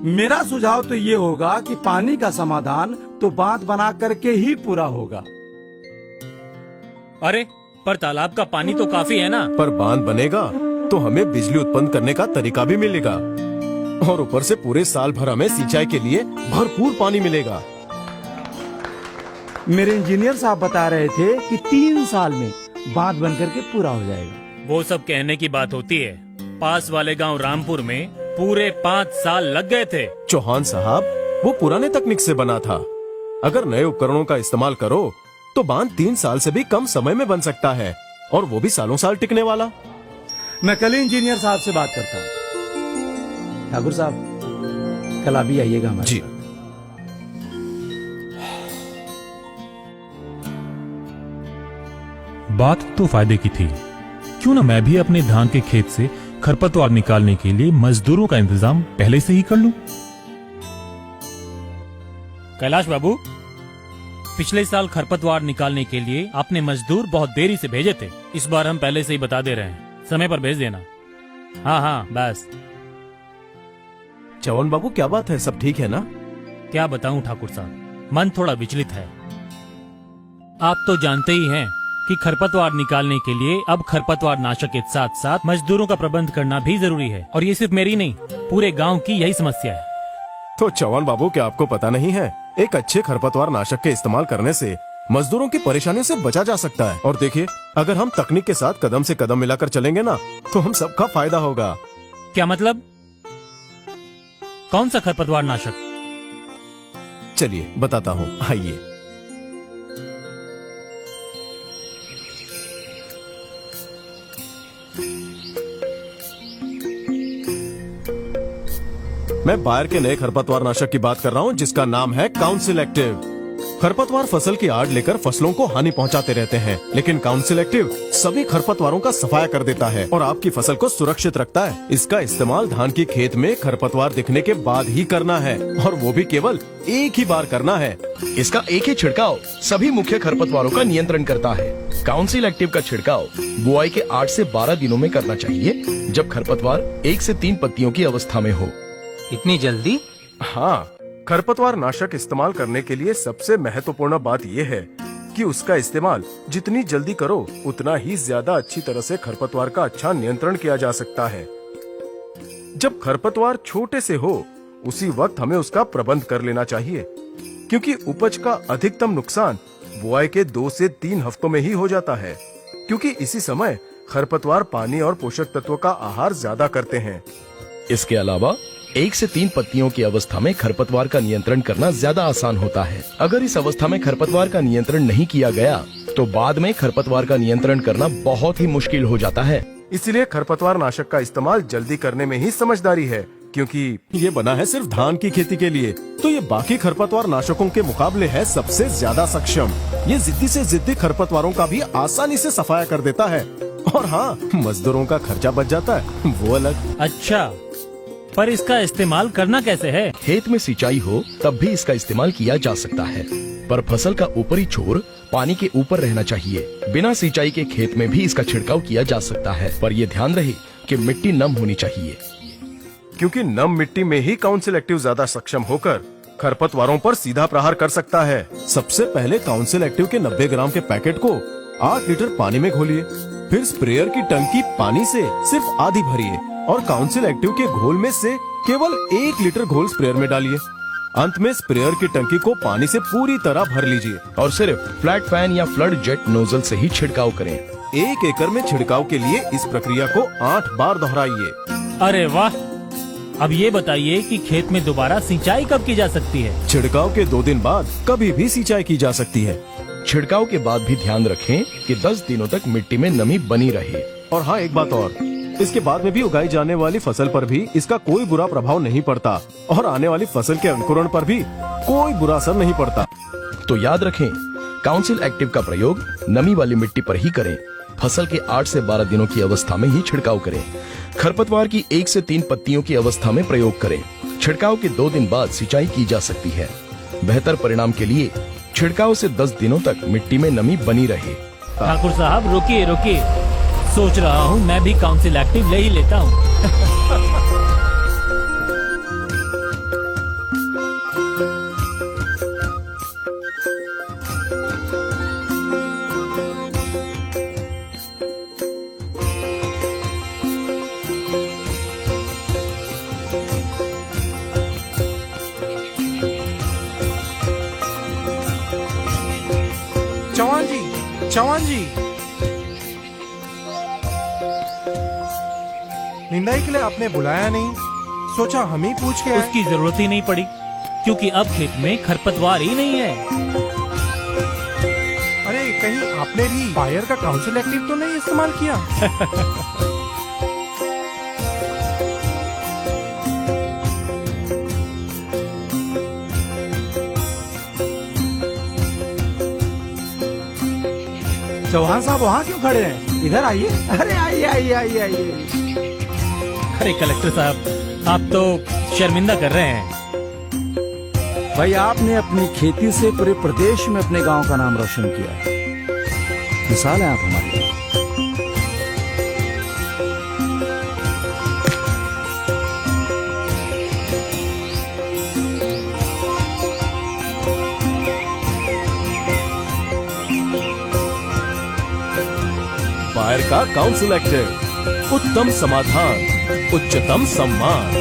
मेरा सुझाव तो ये होगा कि पानी का समाधान तो बांध बना करके ही पूरा होगा। अरे पर तालाब का पानी तो काफी है ना। पर बांध बनेगा तो हमें बिजली उत्पन्न करने का तरीका भी मिलेगा और ऊपर से पूरे साल भर हमें सिंचाई के लिए भरपूर पानी मिलेगा। मेरे इंजीनियर साहब बता रहे थे कि 3 साल में बांध बन करके पूरा हो जाएगा। वो सब कहने की बात होती है। पास वाले गांव रामपुर में पूरे 5 साल लग गए थे। चौहान साहब, वो पुराने तकनीक से बना था। अगर नए उपकरणों का इस्तेमाल करो तो बांध 3 साल से भी कम समय में बन सकता है और वो भी सालों साल टिकने वाला। मैं कल ही इंजीनियर साहब से बात करता हूँ। ठाकुर साहब, कल अभी आइएगा हमारे जी। साथ। बात तो फायदे की थी। क्यों ना मैं भी अपने धान के खेत से खरपतवार निकालने के लिए मजदूरों का इंतजाम पहले से ही कर लूं। कैलाश बाबू, पिछले साल खरपतवार निकालने के लिए आपने मजदूर बहुत देरी से भेजे थे। इस बार हम पहले से ही बता दे रहे हैं, समय पर भेज देना। हाँ हाँ बस। चौहान बाबू, क्या बात है? सब ठीक है ना? क्या बताऊं ठाकुर साहब, मन थोड़ा विचलित है। आप तो जानते ही हैं कि खरपतवार निकालने के लिए अब खरपतवार नाशक के साथ साथ मजदूरों का प्रबंध करना भी जरूरी है। और ये सिर्फ मेरी नहीं, पूरे गांव की यही समस्या है। तो चौहान बाबू, क्या आपको पता नहीं है, एक अच्छे खरपतवार नाशक के इस्तेमाल करने से मजदूरों की परेशानियों से बचा जा सकता है। और देखिए, अगर हम तकनीक के साथ कदम से कदम मिलाकर चलेंगे ना, तो हम सबका फायदा होगा। क्या मतलब? कौन सा खरपतवार नाशक? चलिए बताता हूँ, आइए। मैं बायर के नए खरपतवार नाशक की बात कर रहा हूँ, जिसका नाम है काउंसिल एक्टिव। खरपतवार फसल की आड़ लेकर फसलों को हानि पहुंचाते रहते हैं, लेकिन काउंसिल एक्टिव सभी खरपतवारों का सफाया कर देता है और आपकी फसल को सुरक्षित रखता है। इसका इस्तेमाल धान की खेत में खरपतवार दिखने के बाद ही करना है और वो भी केवल एक ही बार करना है। इसका एक ही छिड़काव सभी मुख्य खरपतवारों का नियंत्रण करता है। काउंसिल एक्टिव का छिड़काव बुआई के 8 से 12 दिनों में करना चाहिए, जब खरपतवार 1 से 3 पत्तियों की अवस्था में हो। इतनी जल्दी? हाँ, खरपतवार नाशक इस्तेमाल करने के लिए सबसे महत्वपूर्ण बात यह है कि उसका इस्तेमाल जितनी जल्दी करो उतना ही ज्यादा अच्छी तरह से खरपतवार का अच्छा नियंत्रण किया जा सकता है। जब खरपतवार छोटे से हो उसी वक्त हमें उसका प्रबंध कर लेना चाहिए, क्योंकि उपज का अधिकतम नुकसान बुआई के 2 से 3 हफ्तों में ही हो जाता है, क्योंकि इसी समय खरपतवार पानी और पोषक तत्वों का आहार ज्यादा करते हैं। इसके अलावा 1 से 3 पत्तियों की अवस्था में खरपतवार का नियंत्रण करना ज्यादा आसान होता है। अगर इस अवस्था में खरपतवार का नियंत्रण नहीं किया गया तो बाद में खरपतवार का नियंत्रण करना बहुत ही मुश्किल हो जाता है। इसलिए खरपतवार नाशक का इस्तेमाल जल्दी करने में ही समझदारी है, क्योंकि ये बना है सिर्फ धान की खेती के लिए, तो ये बाकी खरपतवार नाशकों के मुकाबले है सबसे ज्यादा सक्षम। ये जिद्दी से जिद्दी खरपतवारों का भी आसानी से सफाया कर देता है। और हाँ, मजदूरों का खर्चा बच जाता है, वो अलग। अच्छा, पर इसका इस्तेमाल करना कैसे है? खेत में सिंचाई हो तब भी इसका इस्तेमाल किया जा सकता है, पर फसल का ऊपरी छोर पानी के ऊपर रहना चाहिए। बिना सिंचाई के खेत में भी इसका छिड़काव किया जा सकता है, पर यह ध्यान रहे कि मिट्टी नम होनी चाहिए, क्योंकि नम मिट्टी में ही काउंसिल एक्टिव ज्यादा सक्षम होकर खरपतवारों पर सीधा प्रहार कर सकता है। सबसे पहले काउंसिल एक्टिव के 90 ग्राम के पैकेट को 8 लीटर पानी में घोलिए, फिर स्प्रेयर की टंकी पानी से सिर्फ आधी भरिए और काउंसिल एक्टिव के घोल में से केवल 1 लीटर घोल स्प्रेयर में डालिए। अंत में स्प्रेयर की टंकी को पानी से पूरी तरह भर लीजिए और सिर्फ फ्लैट फैन या फ्लड जेट नोजल से ही छिड़काव करें। 1 एकड़ में छिड़काव के लिए इस प्रक्रिया को 8 बार दोहराइए। अरे वाह! अब ये बताइए कि खेत में दोबारा सिंचाई कब की जा सकती है? छिड़काव के 2 दिन बाद कभी भी सिंचाई की जा सकती है। छिड़काव के बाद भी ध्यान रखें कि 10 दिनों तक मिट्टी में नमी बनी रहे। और हाँ, एक बात और, इसके बाद में भी उगाई जाने वाली फसल पर भी इसका कोई बुरा प्रभाव नहीं पड़ता और आने वाली फसल के अंकुरण पर भी कोई बुरा असर नहीं पड़ता। तो याद रखें, काउंसिल एक्टिव का प्रयोग नमी वाली मिट्टी पर ही करें। फसल के 8 से 12 दिनों की अवस्था में ही छिड़काव करें। खरपतवार की 1 से 3 पत्तियों की अवस्था में प्रयोग करें। छिड़काव के 2 दिन बाद सिंचाई की जा सकती है। बेहतर परिणाम के लिए छिड़काव से 10 दिनों तक मिट्टी में नमी बनी रहे। ठाकुर साहब, रुकिए रुकिए, सोच रहा हूँ मैं भी काउंसिल एक्टिव ले ही लेता हूँ। चौहान जी, निंदाई के लिए आपने बुलाया नहीं, सोचा हम ही पूछ के आए। उसकी जरूरत ही नहीं पड़ी, क्योंकि अब खेत में खरपतवार ही नहीं है। अरे कहीं आपने भी बायर का काउंसिल एक्टिव तो नहीं इस्तेमाल किया? चौहान साहब वहाँ क्यों खड़े हैं? इधर आइए। अरे आइए आइए आइए आइए। अरे कलेक्टर साहब, आप तो शर्मिंदा कर रहे हैं। भाई आपने अपनी खेती से पूरे प्रदेश में अपने गांव का नाम रोशन किया है। मिसाल है आप हमारे लिए। बायर का काउंसिल एक्टिव, उत्तम समाधान, उच्चतम सम्मान।